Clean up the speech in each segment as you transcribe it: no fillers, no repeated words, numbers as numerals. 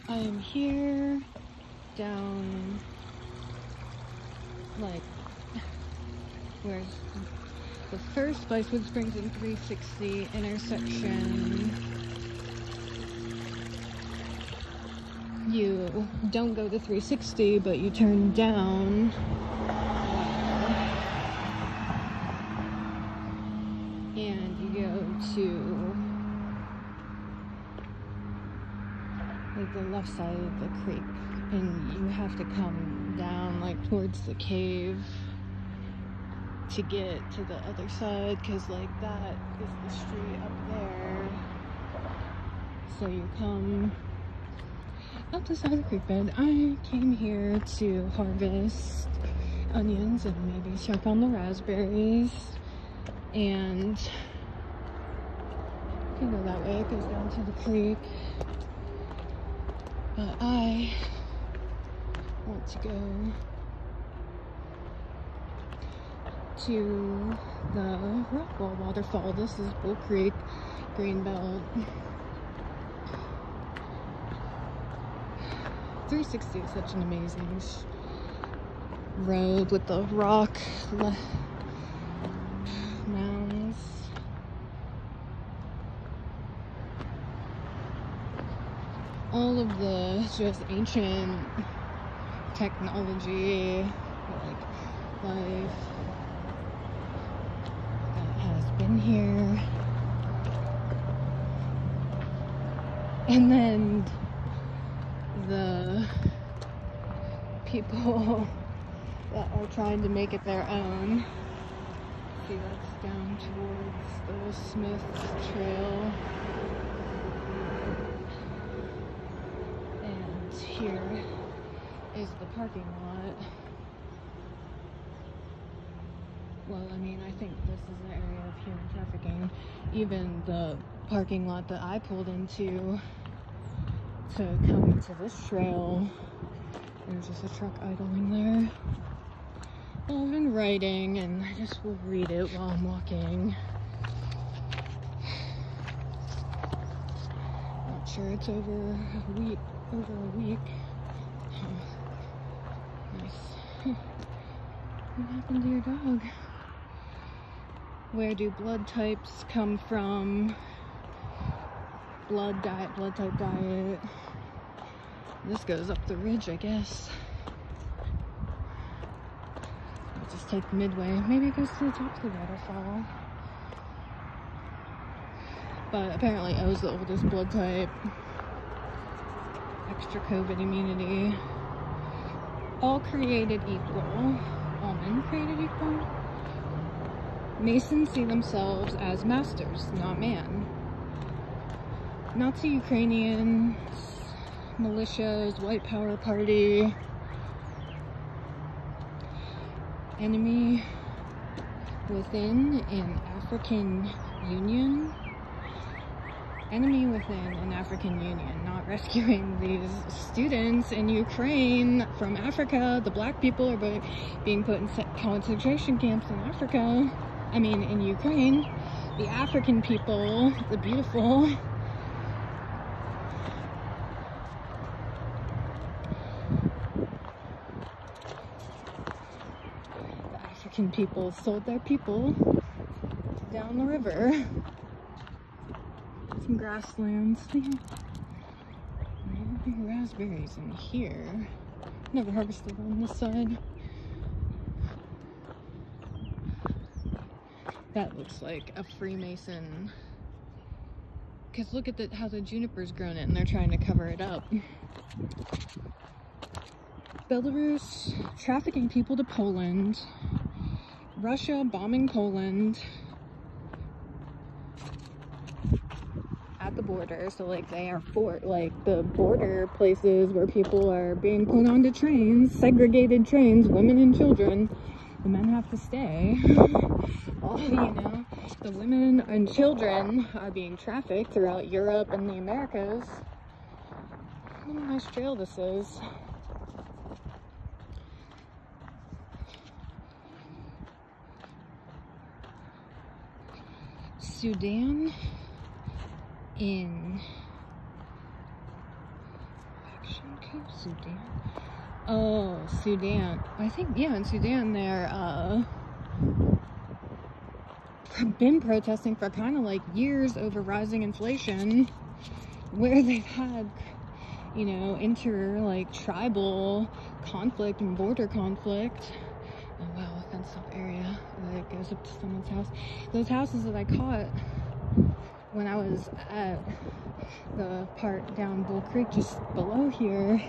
I am here down, like, where's the first Spicewood Springs and 360 intersection. You don't go to 360, but you turn down. And you go to like the left side of the creek, and you have to come down like towards the cave to get to the other side, because like that is the street up there. So you come up the side of the creek bed. I came here to harvest onions and maybe check on the raspberries, and you can go that way. It goes down to the creek, but I want to go to the Rockwall waterfall. This is Bull Creek, greenbelt. 360 is such an amazing road with the rock mounds. All of the just ancient technology, like life that has been here. And then the people that are trying to make it their own. See, that's down towards the Smith's Trail. And here is the parking lot. Well, I mean, I think this is an area of human trafficking. Even the parking lot that I pulled into to come into this trail, there's just a truck idling there. Well, I've been writing, and I just will read it while I'm walking. Not sure, it's over a week. Oh, nice. What happened to your dog? Where do blood types come from? Blood type diet. This goes up the ridge, I guess. I'll just take Midway. Maybe it goes to the top of the waterfall. But apparently O is the oldest blood type. Extra COVID immunity. All created equal. All men created equal. Masons see themselves as masters, not man. Nazi Ukrainians, militias, white power party, enemy within an African Union. Enemy within an African Union, not rescuing these students in Ukraine from Africa. The black people are being put in concentration camps in Africa. I mean, in Ukraine. The African people, the beautiful, people sold their people down the river. Some grasslands. They have big raspberries in here. Never harvested on this side. That looks like a Freemason. Because look at how the juniper's grown it, and they're trying to cover it up. Belarus trafficking people to Poland. Russia bombing Poland at the border. So like they are like the border places where people are being put onto trains, segregated trains, women and children. The men have to stay. All, you know, the women and children are being trafficked throughout Europe and the Americas. What a nice trail this is. Sudan in Sudan. Oh, Sudan. I think, yeah, in Sudan, they're, been protesting for kind of like years over rising inflation, where they've had, you know, like tribal conflict and border conflict. Oh wow, a fenced off area that goes up to someone's house. Those houses that I caught when I was at the part down Bull Creek just below here,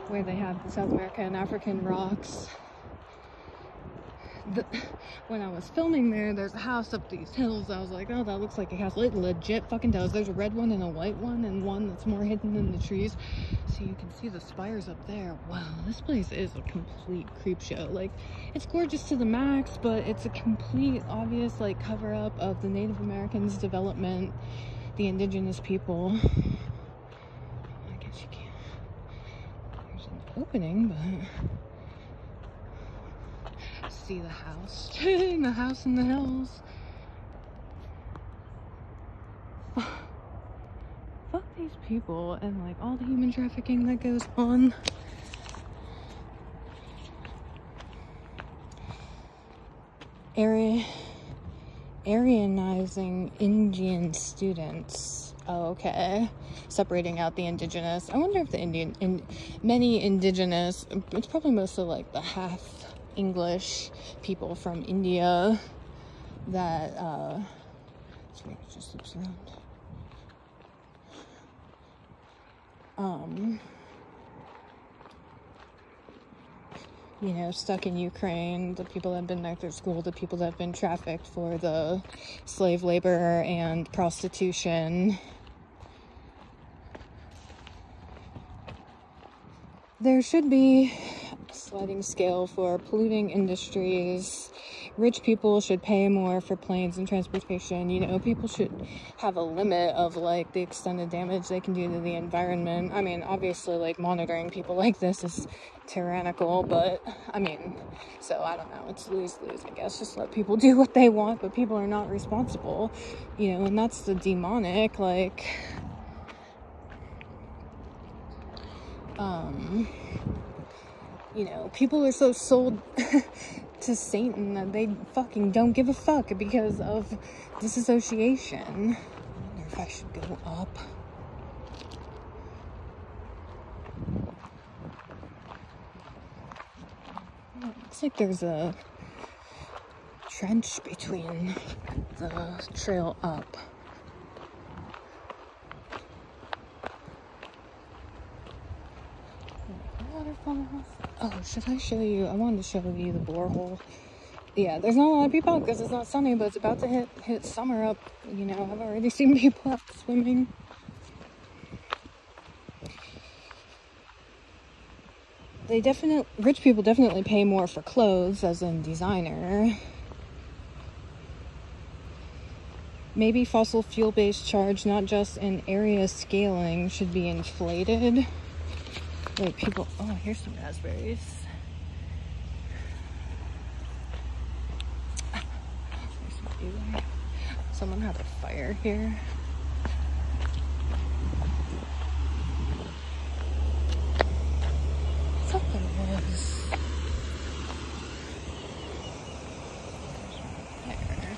where they have the South American and African rocks. When I was filming there's a house up these hills. I was like, oh, that looks like a house. It legit fucking does. There's a red one and a white one, and one that's more hidden in the trees. So you can see the spires up there. Wow, this place is a complete creep show. Like, it's gorgeous to the max, but it's a complete obvious, like, cover-up of the Native Americans' development, the indigenous people. I guess you can't. There's an opening, but... see the house. The house in the hills. Fuck these people and like all the human trafficking that goes on. Aryanizing Indian students. Oh, okay. Separating out the indigenous. I wonder if the many indigenous, it's probably mostly like the half English people from India that sorry, it just loops around, you know, stuck in Ukraine, the people that have been there through school, the people that have been trafficked for the slave labor and prostitution. There should be a sliding scale for polluting industries. Rich people should pay more for planes and transportation. You know, people should have a limit of, like, the extent of damage they can do to the environment. I mean, obviously, like, monitoring people like this is tyrannical, but, I mean, so, I don't know. It's lose-lose, I guess. Just let people do what they want, but people are not responsible. You know, and that's the demonic, like... you know, people are so sold to Satan that they fucking don't give a fuck because of disassociation. I wonder if I should go up. Oh, looks like there's a trench between the trail up. Oh, should I show you? I wanted to show you the borehole. Yeah, there's not a lot of people out because it's not sunny, but it's about to hit summer up. You know, I've already seen people out swimming. Rich people definitely pay more for clothes, as in designer. Maybe fossil fuel-based charge, not just in area scaling, should be inflated. Wait, people... Oh, here's some raspberries. There's some blueberry. Someone had a fire here. I thought there was... There.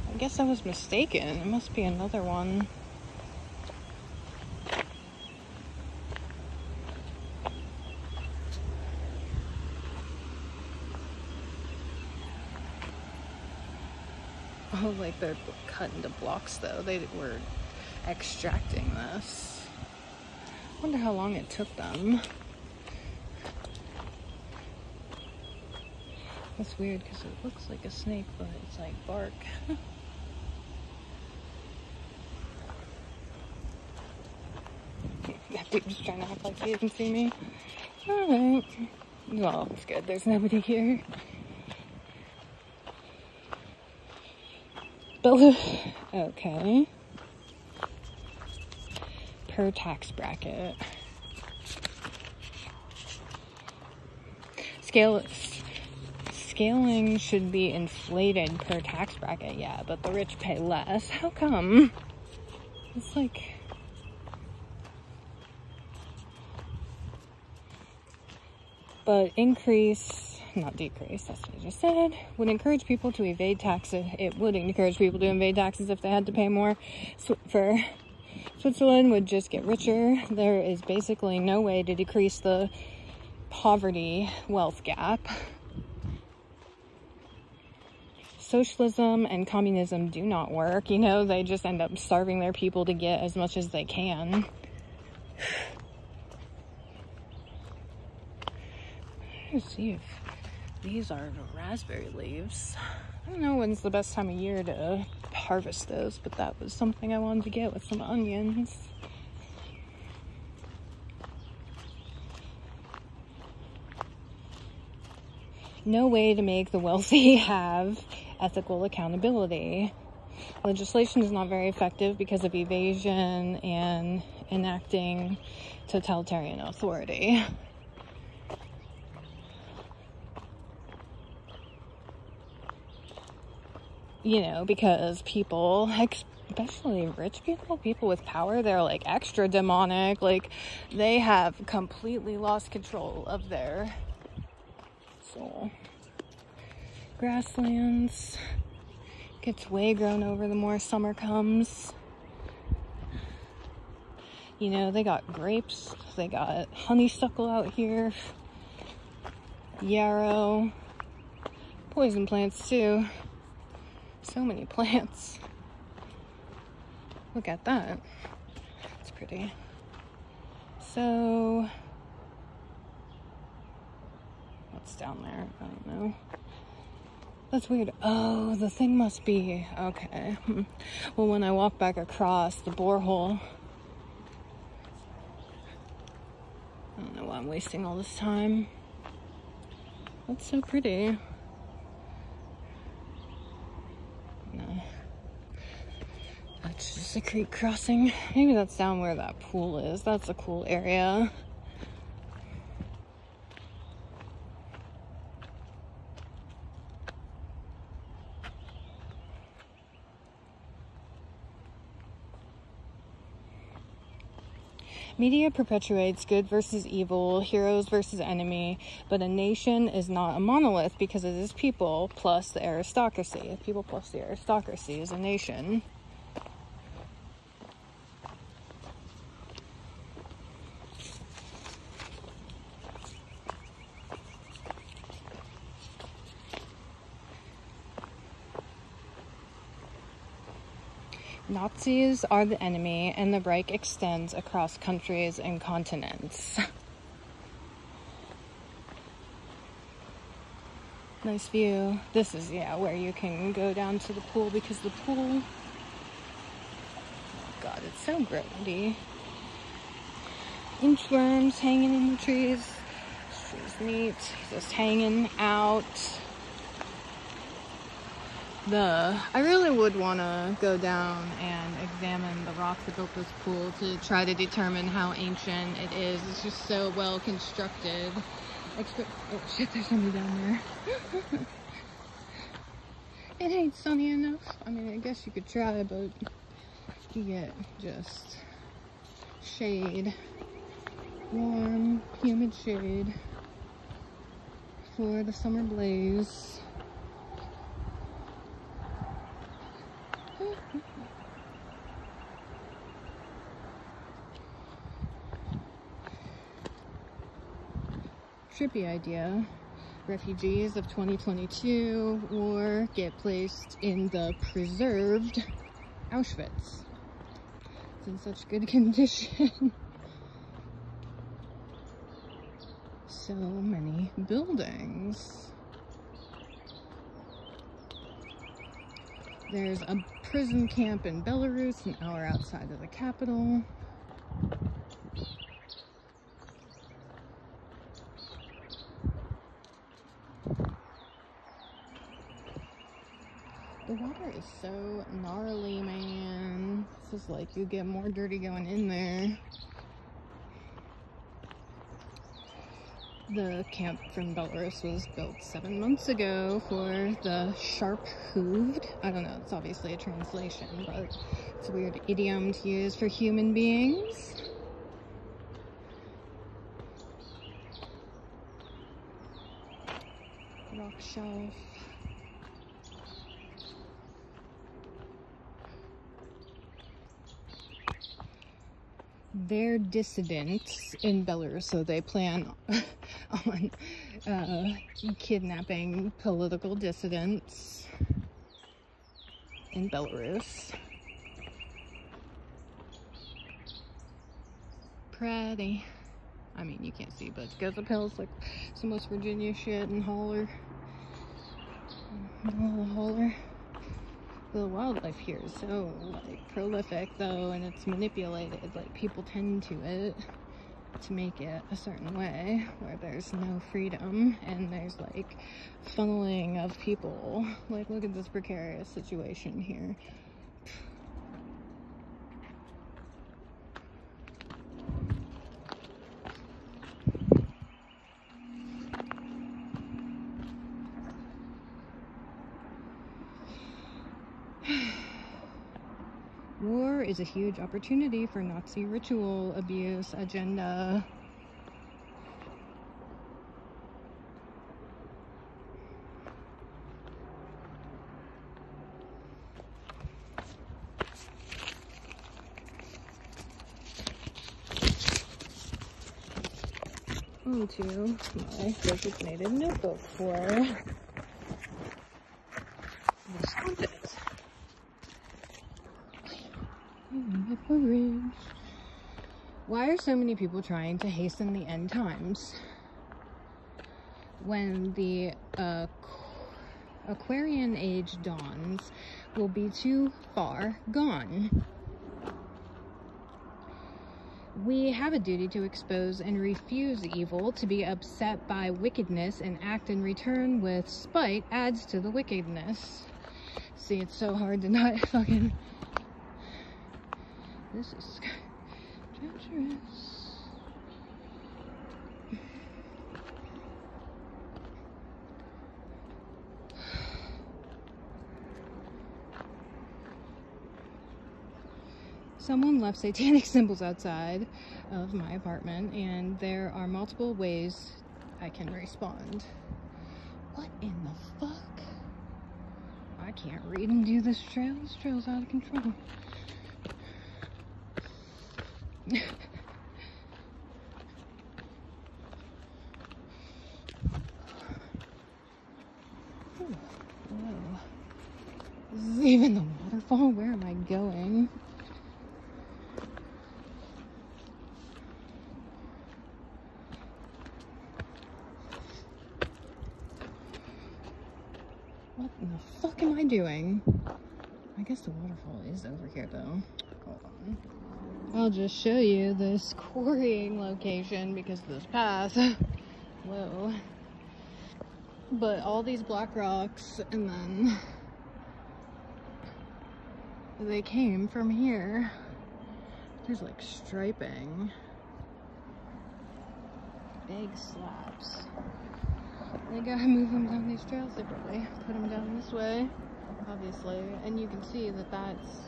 I guess I was mistaken. It must be another one. Oh, like they're cut into blocks though. They were extracting this. I wonder how long it took them. That's weird because it looks like a snake, but it's like bark. You're just trying to act like you didn't see me. Alright. Well, it's good. There's nobody here. But, okay. Per tax bracket. scaling should be inflated per tax bracket, yeah, but the rich pay less. How come? It's like... But increase, not decrease, that's what I just said, would encourage people to evade taxes. It would encourage people to evade taxes if they had to pay more. For Switzerland would just get richer. There is basically no way to decrease the poverty wealth gap. Socialism and communism do not work. You know, they just end up starving their people to get as much as they can. Let's see if these are the raspberry leaves. I don't know when's the best time of year to harvest those, but that was something I wanted to get with some onions. No way to make the wealthy have ethical accountability. Legislation is not very effective because of evasion and enacting totalitarian authority. You know, because people, especially rich people, people with power, they're like extra demonic. Like, they have completely lost control of their soul. Grasslands gets way grown over the more summer comes. You know, they got grapes, they got honeysuckle out here, yarrow, poison plants too. So many plants. Look at that. It's pretty. So, what's down there? I don't know. That's weird. Oh, the thing must be... Okay. Well, when I walk back across the borehole... I don't know why I'm wasting all this time. That's so pretty. No. That's just a creek crossing. Maybe that's down where that pool is. That's a cool area. Media perpetuates good versus evil, heroes versus enemy, but a nation is not a monolith because it is people plus the aristocracy. People plus the aristocracy is a nation. Nazis are the enemy, and the Reich extends across countries and continents. Nice view. This is, yeah, where you can go down to the pool, because the pool... Oh God, it's so grody. Inchworms hanging in the trees. This tree's neat. Just hanging out. I really would want to go down and examine the rock that built this pool to try to determine how ancient it is. It's just so well constructed. Oh shit, there's somebody down there. It ain't sunny enough. I mean, I guess you could try, but you get just shade. Warm, humid shade for the summer blaze. Trippy idea. Refugees of 2022 war get placed in the preserved Auschwitz. It's in such good condition. So many buildings. There's a prison camp in Belarus, an hour outside of the capital. The water is so gnarly, man. This is like you get more dirty going in there. The camp from Belarus was built 7 months ago for the sharp-hooved. I don't know, it's obviously a translation, but it's a weird idiom to use for human beings. Rock shelf. They're dissidents in Belarus, so they plan on kidnapping political dissidents in Belarus. Pretty. I mean, you can't see, but it goes uphill. It's like some West Virginia shit and holler. The wildlife here is so like prolific though, and it's manipulated. Like people tend to it to make it a certain way where there's no freedom and there's like funneling of people. Like look at this precarious situation here. War is a huge opportunity for Nazi ritual abuse agenda. Onto my designated notebook for this content. Why are so many people trying to hasten the end times when the Aquarian age dawns? Will be too far gone. We have a duty to expose and refuse evil. To be upset by wickedness and act in return with spite adds to the wickedness. See, it's so hard to not fucking... This is treacherous. Someone left satanic symbols outside of my apartment, and there are multiple ways I can respond. What in the fuck? I can't read and do this trail. This trail's out of control. Whoa. This is even the waterfall? Where am I going? What in the fuck am I doing? I guess the waterfall is over here though. Hold on. I'll just show you this quarrying location because of this path. Whoa. But all these black rocks, and then they came from here. There's like striping. Big slabs. They gotta move them down these trails differently. Put them down this way, obviously. And you can see that that's...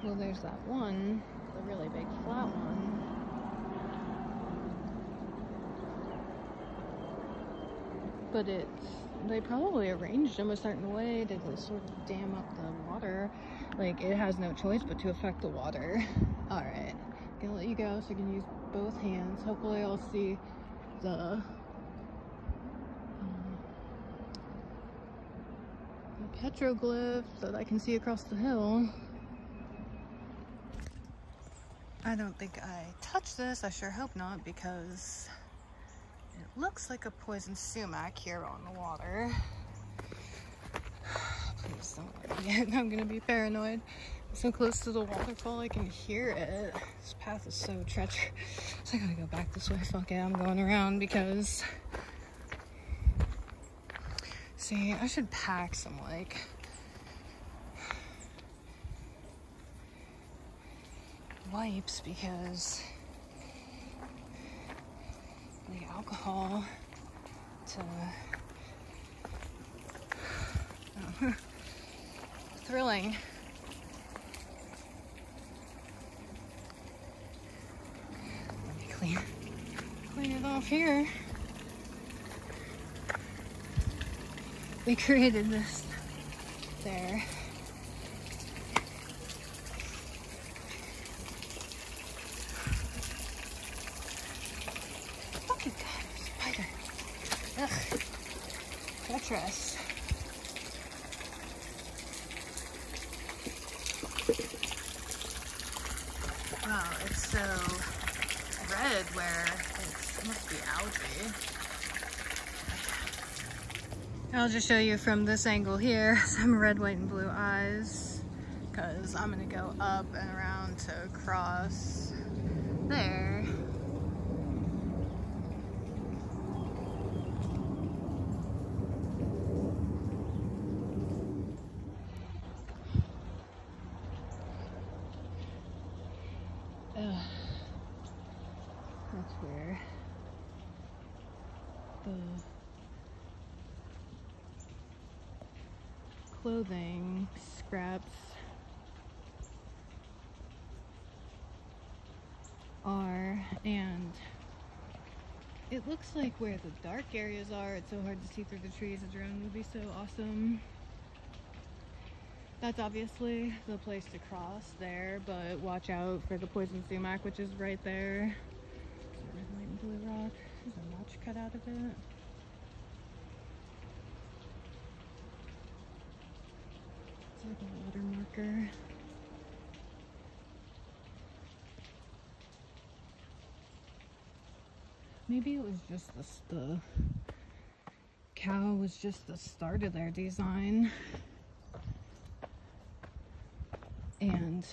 Well, there's that one, the really big flat one. But they probably arranged them a certain way to sort of dam up the water. Like, it has no choice but to affect the water. Alright, gonna let you go so you can use both hands. Hopefully I'll see the petroglyph that I can see across the hill. I don't think I touched this. I sure hope not, because it looks like a poison sumac here on the water. Please don't let me in. I'm gonna be paranoid. I'm so close to the waterfall, I can hear it. This path is so treacherous. So I gotta go back this way. Fuck it, I'm going around because... See, I should pack some, like... wipes, because like, I'll alcohol to thrilling. Let me clean it off here. We created this there. Oh my god, spider. Ugh. Treacherous. Wow, it's so red where it must be algae. I'll just show you from this angle here some red, white, and blue eyes, because I'm gonna go up and around to cross there. That's where the clothing scraps are, and it looks like where the dark areas are, it's so hard to see through the trees. A drone would be so awesome. That's obviously the place to cross there, but watch out for the poison sumac, which is right there. Red, white, and blue rock. There's a notch cut out of it. It's like a water marker. Maybe it was just the cow was just the start of their design. And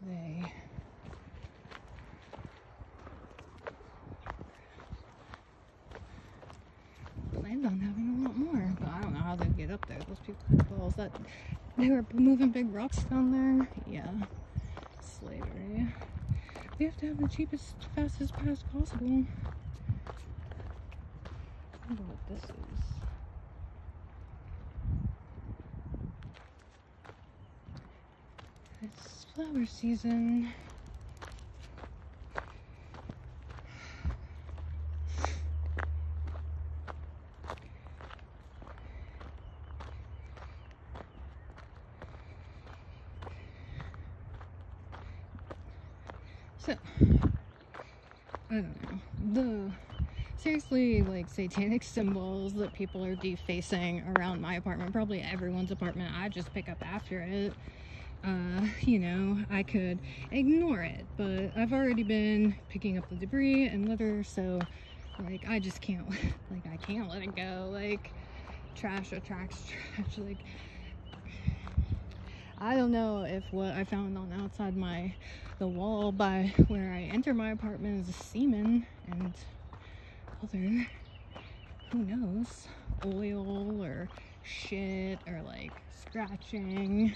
they planned on having a lot more, but I don't know how they'd get up there. Those people had balls. That they were moving big rocks down there. Yeah, slavery. We have to have the cheapest, fastest pass possible. I wonder what this is. It's flower season. So, I don't know. Seriously, like, satanic symbols that people are defacing around my apartment, probably everyone's apartment, I just pick up after it. You know, I could ignore it, but I've already been picking up the debris and litter, so, like, I just can't, like, I can't let it go. Like, trash attracts trash. Like, I don't know if what I found on the outside the wall by where I enter my apartment is semen and other, who knows, oil or shit or, like, scratching.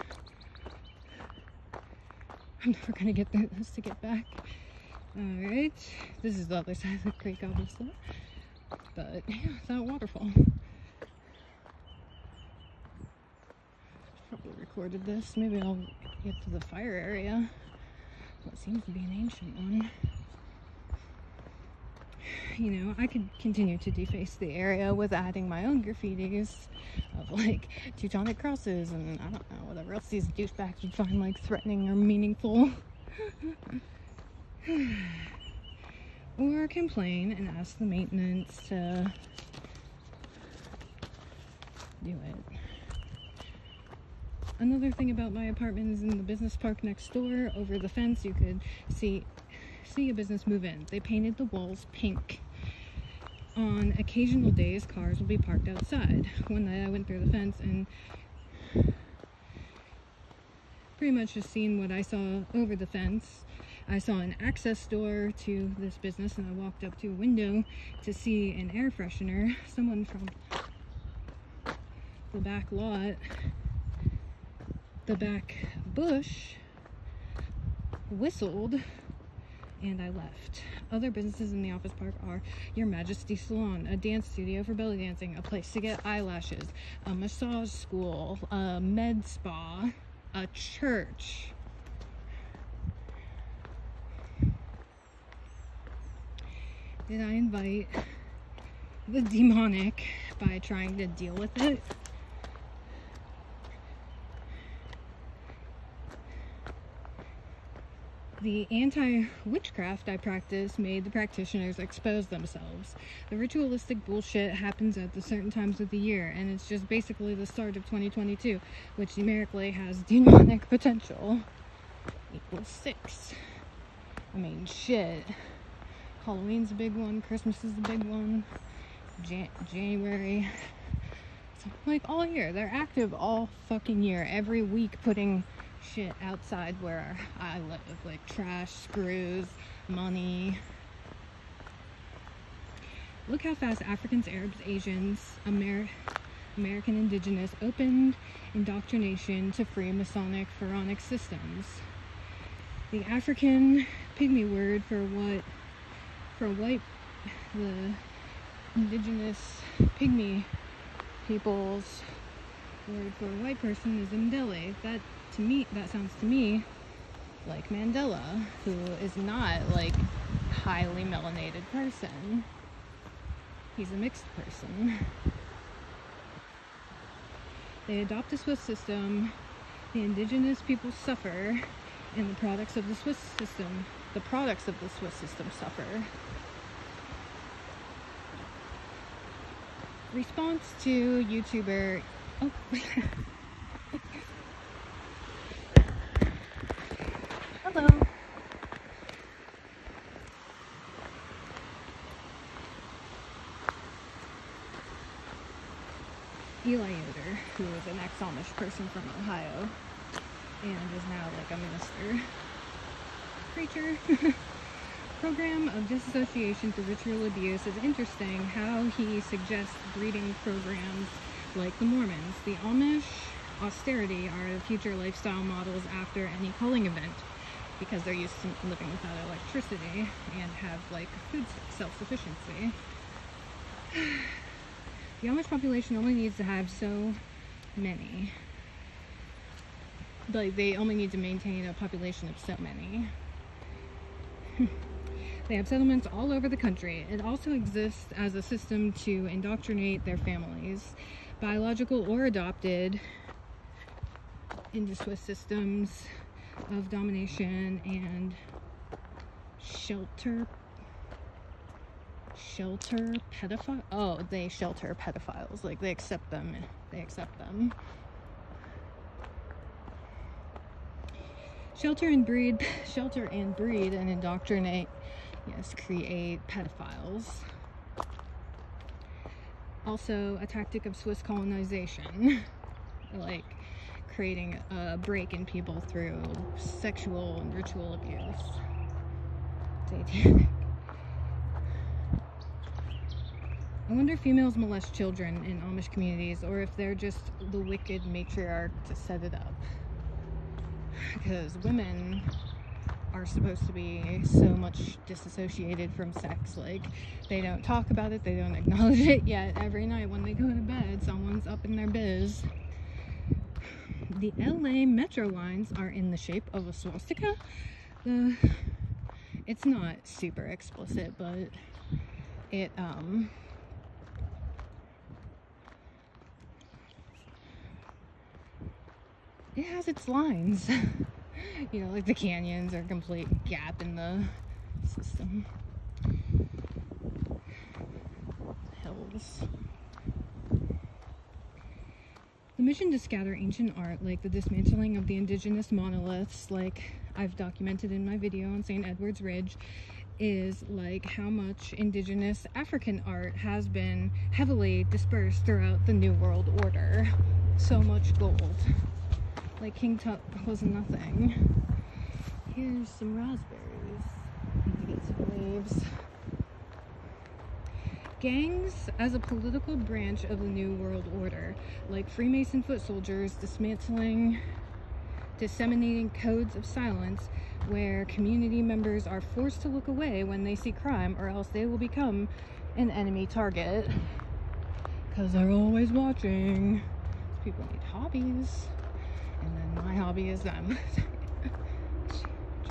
I'm never gonna get this to get back. Alright, this is the other side of the creek, obviously. But yeah, that waterfall. Probably recorded this. Maybe I'll get to the fire area. What seems to be an ancient one. You know, I could continue to deface the area with adding my own graffitis of, like, Teutonic crosses and I don't know, whatever else these douchebags would find, like, threatening or meaningful. Or complain and ask the maintenance to do it. Another thing about my apartment is in the business park next door. Over the fence you could see a business move in. They painted the walls pink. On occasional days, cars will be parked outside. One night I went through the fence and pretty much just seen what I saw over the fence. I saw an access door to this business and I walked up to a window to see an air freshener. Someone from the back lot, the back bush, whistled and I left. Other businesses in the office park are Your Majesty Salon, a dance studio for belly dancing, a place to get eyelashes, a massage school, a med spa, a church. Did I invite the demonic by trying to deal with it? The anti-witchcraft I practice made the practitioners expose themselves. The ritualistic bullshit happens at the certain times of the year, and it's just basically the start of 2022, which numerically has demonic potential. Equals 6. I mean, shit. Halloween's a big one, Christmas is a big one, January. So, like, all year. They're active all fucking year, every week putting shit outside where I live, like trash, screws, money. Look how fast Africans, Arabs, Asians, American indigenous opened indoctrination to free Masonic pharaonic systems. The African pygmy word for white, the indigenous pygmy people's word for a white person is Ndele. That sounds to me like Mandela, who is not like highly melanated person. He's a mixed person. They adopt the Swiss system. The indigenous people suffer, and the products of the Swiss system suffer. Response to YouTuber. Oh. Hello. Eli Yoder, who is an ex-Amish person from Ohio and is now like a minister, preacher. Program of disassociation through ritual abuse is interesting. How he suggests breeding programs like the Mormons. The Amish austerity are the future lifestyle models after any culling event, because they're used to living without electricity and have like food self-sufficiency. The Amish population only needs to have so many. Like, they only need to maintain a population of so many. They have settlements all over the country. It also exists as a system to indoctrinate their families, biological or adopted, into Swiss systems of domination and shelter pedophiles. Oh, they shelter pedophiles. Like, they accept them. Shelter and breed and indoctrinate. Yes, create pedophiles. Also, a tactic of Swiss colonization, like creating a break in people through sexual and ritual abuse. Satanic. I wonder if females molest children in Amish communities, or if they're just the wicked matriarch to set it up. Because women are supposed to be so much disassociated from sex. Like, they don't talk about it, they don't acknowledge it, yet every night when they go to bed, someone's up in their biz. The LA metro lines are in the shape of a swastika. It's not super explicit, but it has its lines. You know, like the canyons are a complete gap in the system. Hills. The mission to scatter ancient art, like the dismantling of the indigenous monoliths, like I've documented in my video on St. Edward's Ridge, is like how much indigenous African art has been heavily dispersed throughout the New World Order. So much gold. Like King Tut was nothing. Here's some raspberries. Eat some leaves. Gangs as a political branch of the New World Order, like Freemason foot soldiers, disseminating codes of silence, where community members are forced to look away when they see crime, or else they will become an enemy target. Because they're always watching. People need hobbies, and then my hobby is them.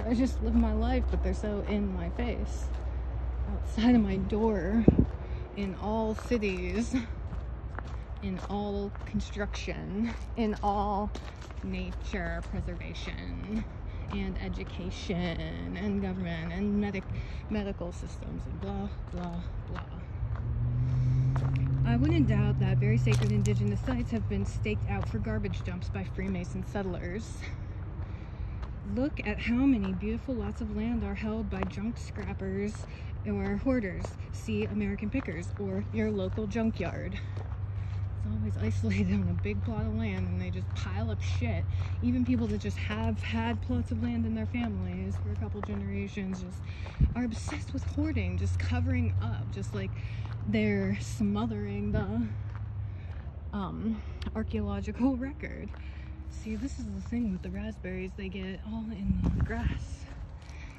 I just live my life, but they're so in my face. Outside of my door, in all cities, in all construction, in all nature preservation, and education, and government, and medical systems, and blah, blah, blah. I wouldn't doubt that very sacred indigenous sites have been staked out for garbage dumps by Freemason settlers. Look at how many beautiful lots of land are held by junk scrappers or hoarders. See American Pickers or your local junkyard. It's always isolated on a big plot of land, and they just pile up shit. Even people that just have had plots of land in their families for a couple generations just are obsessed with hoarding, just covering up, just like they're smothering the archaeological record. See, this is the thing with the raspberries, they get all in the grass.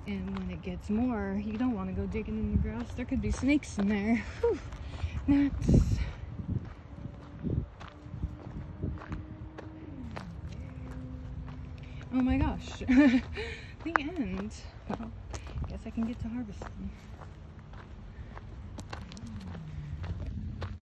And when it gets more, you don't want to go digging in the grass. There could be snakes in there. Whew. Nuts. Oh my gosh. The end. Well, guess I can get to harvesting.